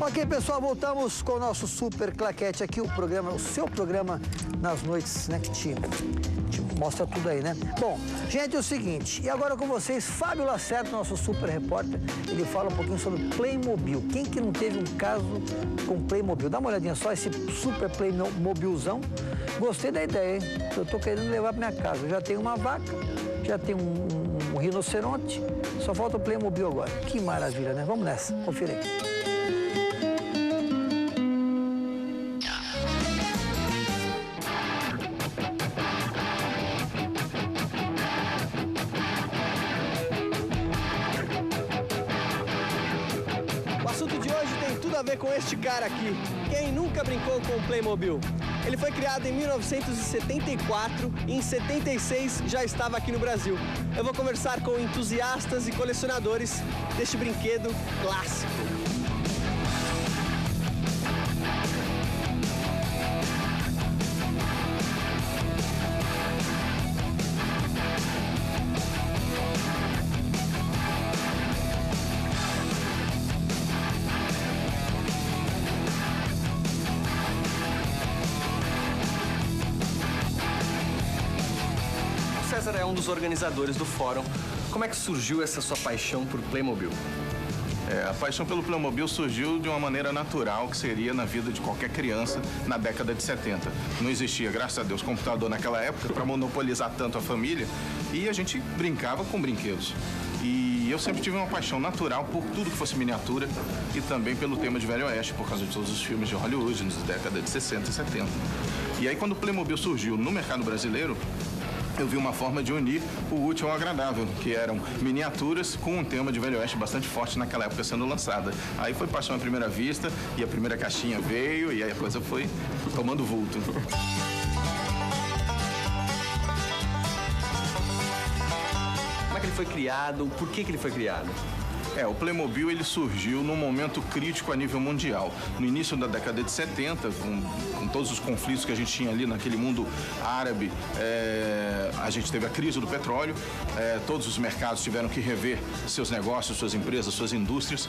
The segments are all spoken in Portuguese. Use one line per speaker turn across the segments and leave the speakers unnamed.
Ok, pessoal, voltamos com o nosso Super Claquete aqui, o seu programa nas noites, né, que te mostra tudo aí, né? Bom, gente, é o seguinte, e agora com vocês, Fábio Lacerda, nosso super repórter, ele fala um pouquinho sobre Playmobil. Quem que não teve um caso com Playmobil? Dá uma olhadinha só, esse super Playmobilzão. Gostei da ideia, hein? Eu tô querendo levar pra minha casa. Eu já tenho uma vaca, já tenho um rinoceronte, só falta o Playmobil agora. Que maravilha, né? Vamos nessa, confira aí.
O assunto de hoje tem tudo a ver com este cara aqui. Quem nunca brincou com o Playmobil? Ele foi criado em 1974 e em 76 já estava aqui no Brasil. Eu vou conversar com entusiastas e colecionadores deste brinquedo clássico.
César é um dos organizadores do fórum. Como é que surgiu essa sua paixão por Playmobil?
A paixão pelo Playmobil surgiu de uma maneira natural, que seria na vida de qualquer criança na década de 70. Não existia, graças a Deus, computador naquela época para monopolizar tanto a família e a gente brincava com brinquedos. E eu sempre tive uma paixão natural por tudo que fosse miniatura e também pelo tema de Velho Oeste, por causa de todos os filmes de Hollywood nas décadas de 60 e 70. E aí, quando o Playmobil surgiu no mercado brasileiro, eu vi uma forma de unir o útil ao agradável, que eram miniaturas com um tema de Velho Oeste bastante forte naquela época sendo lançada. Aí foi paixão à primeira vista e a primeira caixinha veio e aí a coisa foi tomando vulto.
Como é que ele foi criado? Por que ele foi criado?
O Playmobil ele surgiu num momento crítico a nível mundial. No início da década de 70, com todos os conflitos que a gente tinha ali naquele mundo árabe, a gente teve a crise do petróleo, todos os mercados tiveram que rever seus negócios, suas empresas, suas indústrias,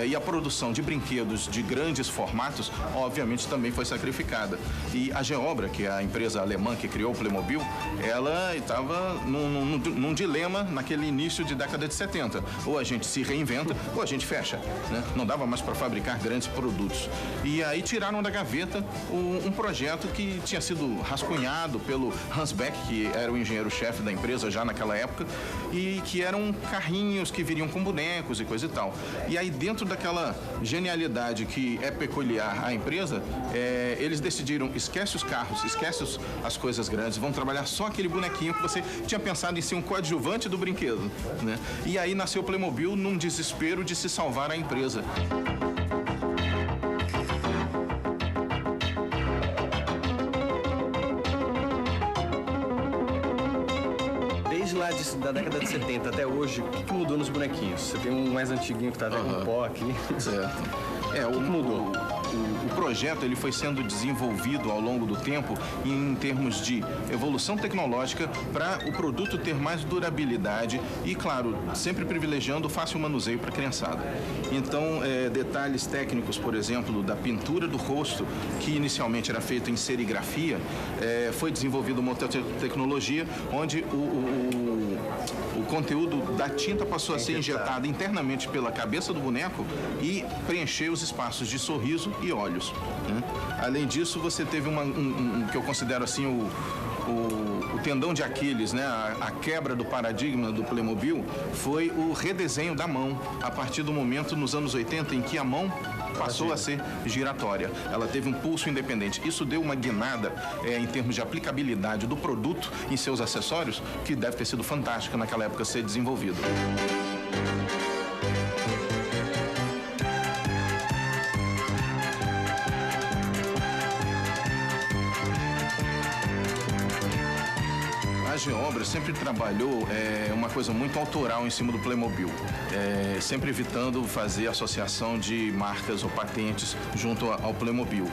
e a produção de brinquedos de grandes formatos, obviamente, também foi sacrificada. E a Geobra, que é a empresa alemã que criou o Playmobil, ela estava num dilema naquele início de década de 70. Ou a gente se reinventa ou a gente fecha, né? Não dava mais para fabricar grandes produtos. E aí tiraram da gaveta um projeto que tinha sido rascunhado pelo Hans Beck, que era o engenheiro-chefe da empresa já naquela época, e que eram carrinhos que viriam com bonecos e coisa e tal. E aí, dentro daquela genialidade que é peculiar à empresa, eles decidiram, esquece os carros, esquece as coisas grandes, vão trabalhar só aquele bonequinho que você tinha pensado em ser um coadjuvante do brinquedo, né? E aí nasceu o Playmobil num desespero de se salvar a empresa.
Desde lá da década de 70 até hoje, o que mudou nos bonequinhos? Você tem um mais antiguinho que tá até com pó aqui.
Certo. O que mudou? O projeto ele foi sendo desenvolvido ao longo do tempo em termos de evolução tecnológica para o produto ter mais durabilidade e, claro, sempre privilegiando o fácil manuseio para a criançada. Então, detalhes técnicos, por exemplo, da pintura do rosto, que inicialmente era feita em serigrafia, foi desenvolvida uma outra tecnologia onde o conteúdo da tinta passou a ser injetado internamente pela cabeça do boneco e preencher os espaços de sorriso e olhos, né? Além disso, você teve que eu considero assim o tendão de Aquiles, né? A quebra do paradigma do Playmobil foi o redesenho da mão, a partir do momento nos anos 80 em que a mão passou a ser giratória. Ela teve um pulso independente. Isso deu uma guinada em termos de aplicabilidade do produto em seus acessórios, que deve ter sido fantástica naquela época ser desenvolvido. A Geobra sempre trabalhou uma coisa muito autoral em cima do Playmobil, sempre evitando fazer associação de marcas ou patentes junto ao Playmobil.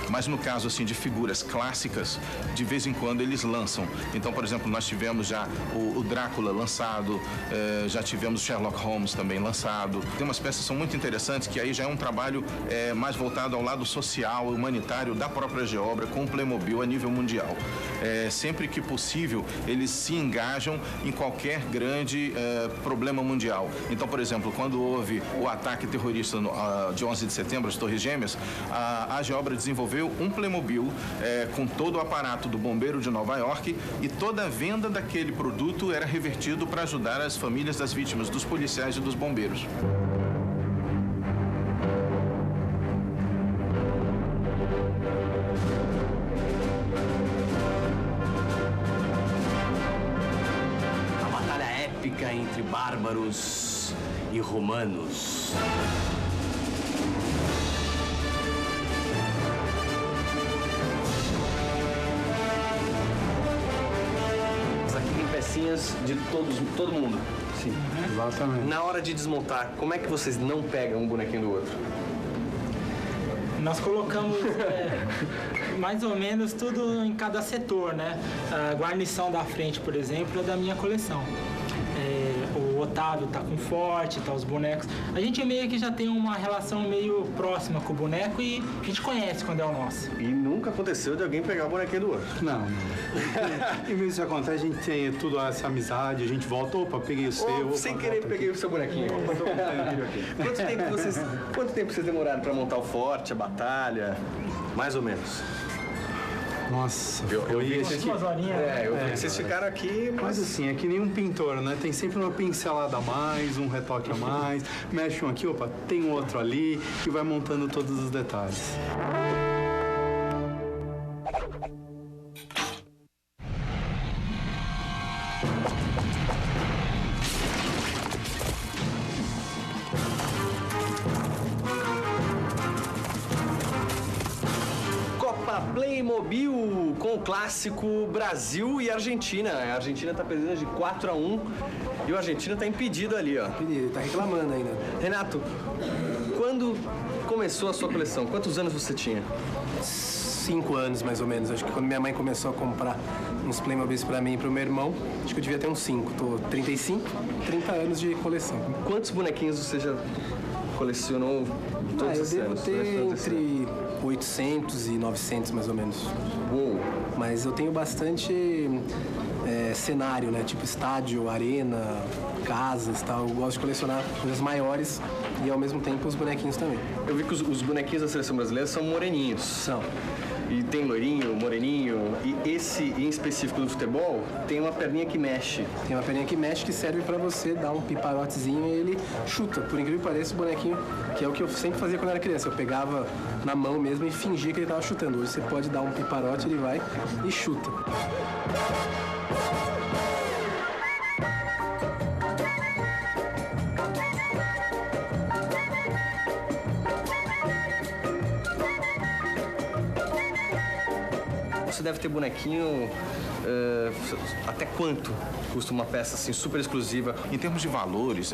Mas no caso assim de figuras clássicas, de vez em quando eles lançam. Então, por exemplo, nós tivemos já o Drácula lançado, já tivemos Sherlock Holmes também lançado. Tem umas peças que são muito interessantes, que aí já é um trabalho mais voltado ao lado social, humanitário da própria Geobra com o Playmobil a nível mundial. Sempre que possível, eles se engajam em qualquer grande problema mundial. Então, por exemplo, quando houve o ataque terrorista de 11 de setembro, as Torres Gêmeas, a Geobra desenvolveu um Playmobil com todo o aparato do bombeiro de Nova York, e toda a venda daquele produto era revertido para ajudar as famílias das vítimas, dos policiais e dos bombeiros.
A batalha épica entre bárbaros e romanos.
Pecinhas de todo mundo.
Sim, exatamente.
Na hora de desmontar, como é que vocês não pegam um bonequinho do outro?
Nós colocamos mais ou menos tudo em cada setor, né? A guarnição da frente, por exemplo, é da minha coleção. O Otávio tá com Forte, tá os bonecos. A gente meio que já tem uma relação meio próxima com o boneco e a gente conhece quando é o nosso.
E nunca aconteceu de alguém pegar o bonequinho do outro?
Não. E mesmo se acontece, a gente tem toda essa amizade, a gente volta, opa, peguei o seu.
Sem querer, peguei o seu bonequinho. Quanto tempo vocês demoraram para montar o Forte, a batalha? Mais ou menos.
Nossa,
eu vi
esse aqui.
Umas horinhas.
Vocês ficaram aqui,
Mas assim, é que nem um pintor, né? Tem sempre uma pincelada a mais, um retoque a mais, mexe um aqui, opa, tem um outro ali, e vai montando todos os detalhes.
Playmobil com o clássico Brasil e Argentina. A Argentina tá perdendo de 4-1 e o Argentina tá impedido ali, ó.
Ele tá reclamando ainda.
Renato, quando começou a sua coleção, quantos anos você tinha?
5 anos, mais ou menos. Acho que quando minha mãe começou a comprar uns Playmobils pra mim e pro meu irmão, acho que eu devia ter uns 5. Tô 35, 30 anos de coleção.
Quantos bonequinhos você já colecionou todos esses anos?
Eu devo ter entre 800 e 900, mais ou menos.
Uou!
Mas eu tenho bastante cenário, né? Tipo estádio, arena, casas e tal. Eu gosto de colecionar coisas maiores e, ao mesmo tempo, os bonequinhos também.
Eu vi que os bonequinhos da seleção brasileira são moreninhos.
São.
E tem loirinho, moreninho. E esse, em específico do futebol, tem uma perninha que mexe.
Tem uma perninha que mexe que serve pra você dar um piparotezinho e ele chuta. Por incrível que pareça, o bonequinho, que é o que eu sempre fazia quando era criança. Eu pegava na mão mesmo e fingia que ele tava chutando. Hoje você pode dar um piparote, ele vai e chuta.
Você deve ter bonequinho... até quanto custa uma peça assim super exclusiva?
Em termos de valores,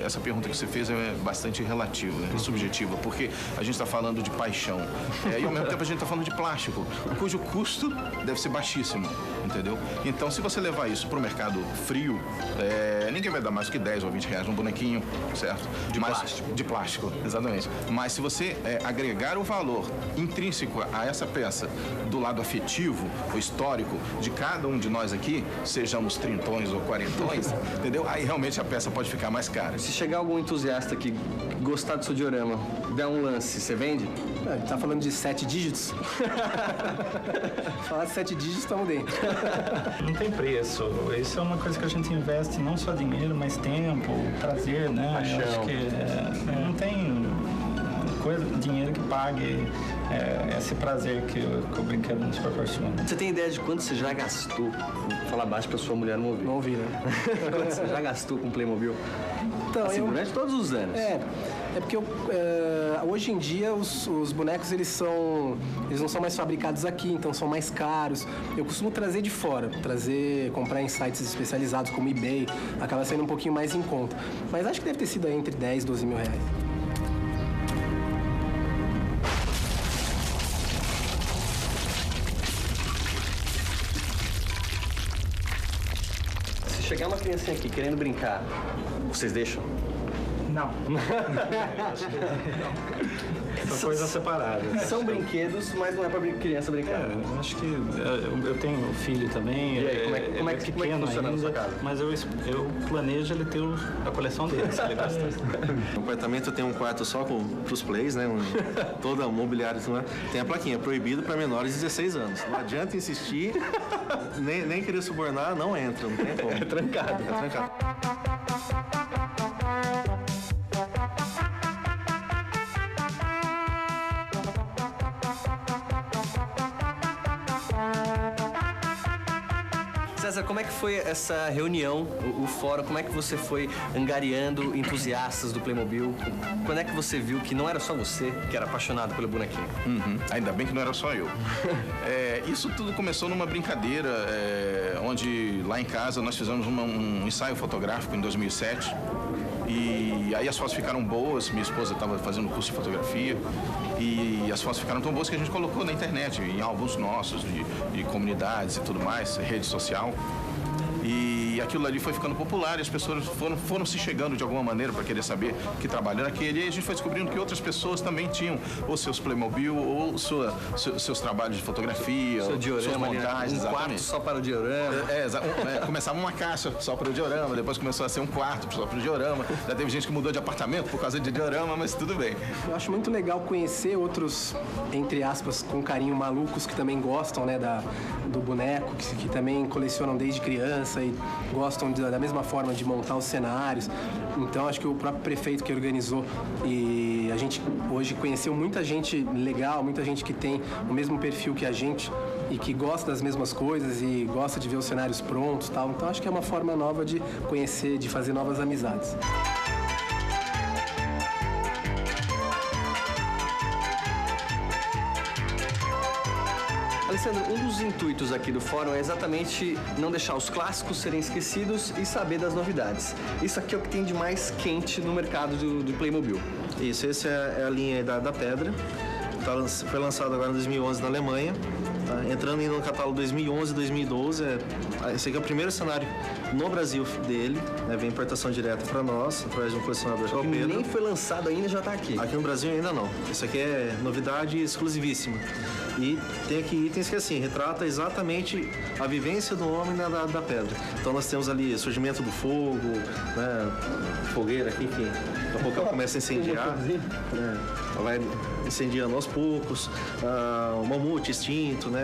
essa pergunta que você fez é bastante relativa, subjetiva, porque a gente está falando de paixão e ao mesmo tempo a gente está falando de plástico, cujo custo deve ser baixíssimo, entendeu? Então, se você levar isso para o mercado frio, ninguém vai dar mais do que 10 ou 20 reais num bonequinho, certo?
Plástico.
De plástico, exatamente. Mas se você agregar o valor intrínseco a essa peça do lado afetivo, o histórico de cada um de nós aqui, sejamos trintões ou quarentões, entendeu? Aí realmente a peça pode ficar mais cara.
Se chegar algum entusiasta que gostar do seu diorama, der um lance, você vende?
Tá falando de 7 dígitos? Falar de 7 dígitos, estamos dentro.
Não tem preço. Isso é uma coisa que a gente investe não só dinheiro, mas tempo, prazer, né?
Paixão.
Eu acho que não tem dinheiro que pague esse prazer que o brinquedo nos proporciona.
Você tem ideia de quanto você já gastou? Vou falar baixo pra sua mulher não ouvir.
Não ouvi, né?
Quanto você já gastou com Playmobil?
Então,
Assim, durante todos os anos.
É porque hoje em dia os bonecos eles não são mais fabricados aqui, então são mais caros. Eu costumo trazer de fora, comprar em sites especializados como eBay, acaba saindo um pouquinho mais em conta. Mas acho que deve ter sido aí entre 10 e 12 mil reais.
chegar uma criancinha aqui querendo brincar, vocês deixam?
Não.
São coisas separadas.
São brinquedos, mas não é pra criança brincar.
Eu acho que eu tenho filho também.
E aí, como é que funciona na sua casa?
Mas eu planejo ele ter a coleção dele, se ele gostar.
No apartamento tem um quarto só com os plays, né? Toda mobiliária, tem a plaquinha, proibido para menores de 16 anos. Não adianta insistir, nem querer subornar, não entra, não tem como.
É trancado.
É trancado.
César, como é que foi essa reunião, o fórum? Como é que você foi angariando entusiastas do Playmobil? Quando é que você viu que não era só você que era apaixonado pelo bonequinho?
Ainda bem que não era só eu. Isso tudo começou numa brincadeira, onde lá em casa nós fizemos um ensaio fotográfico em 2007. E aí as fotos ficaram boas, minha esposa estava fazendo curso de fotografia e as fotos ficaram tão boas que a gente colocou na internet, em álbuns nossos, de comunidades e tudo mais, rede social. E aquilo ali foi ficando popular e as pessoas foram se chegando de alguma maneira para querer saber que trabalho era aquele. E a gente foi descobrindo que outras pessoas também tinham ou seus Playmobil ou seus trabalhos de fotografia,
seu diorama,
suas montagens.
Um quarto só para o diorama.
Começava uma caixa só para o diorama, depois começou a ser um quarto só para o diorama. Já teve gente que mudou de apartamento por causa de diorama, mas tudo bem.
Eu acho muito legal conhecer outros, entre aspas, com carinho, malucos que também gostam, né, do boneco, que também colecionam desde criança e gostam da mesma forma de montar os cenários. Então acho que o próprio prefeito que organizou e a gente hoje conheceu muita gente legal, muita gente que tem o mesmo perfil que a gente e que gosta das mesmas coisas e gosta de ver os cenários prontos e tal. Então acho que é uma forma nova de conhecer, de fazer novas amizades.
Alessandro, um dos intuitos aqui do fórum é exatamente não deixar os clássicos serem esquecidos e saber das novidades. Isso aqui é o que tem de mais quente no mercado do Playmobil.
Isso, essa é a linha da Pedra. Foi lançado agora em 2011 na Alemanha. Entrando no catálogo 2011 e 2012, esse aqui é o primeiro cenário no Brasil dele, né? Vem importação direta para nós, através de um colecionador chamado Pedro.
Nem foi lançado ainda, já está aqui.
Aqui no Brasil ainda não. Isso aqui é novidade exclusivíssima. E tem aqui itens que assim, retrata exatamente a vivência do homem da pedra. Então nós temos ali surgimento do fogo, né? Fogueira aqui que daqui a pouco ela começa a incendiar. Né? Ela vai incendiando aos poucos, o mamute extinto, né?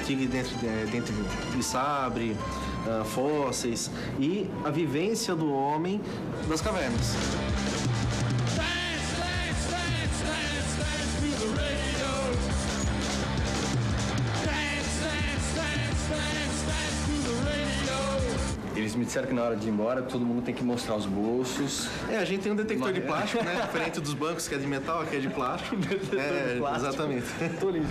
Tigre dentro de sabre, fósseis e a vivência do homem das cavernas.
Eles me disseram que na hora de ir embora todo mundo tem que mostrar os bolsos.
A gente tem um detector de plástico, né? Diferente dos bancos que é de metal, aqui é de plástico.
Detector de plástico.
Exatamente.
Tô lindo.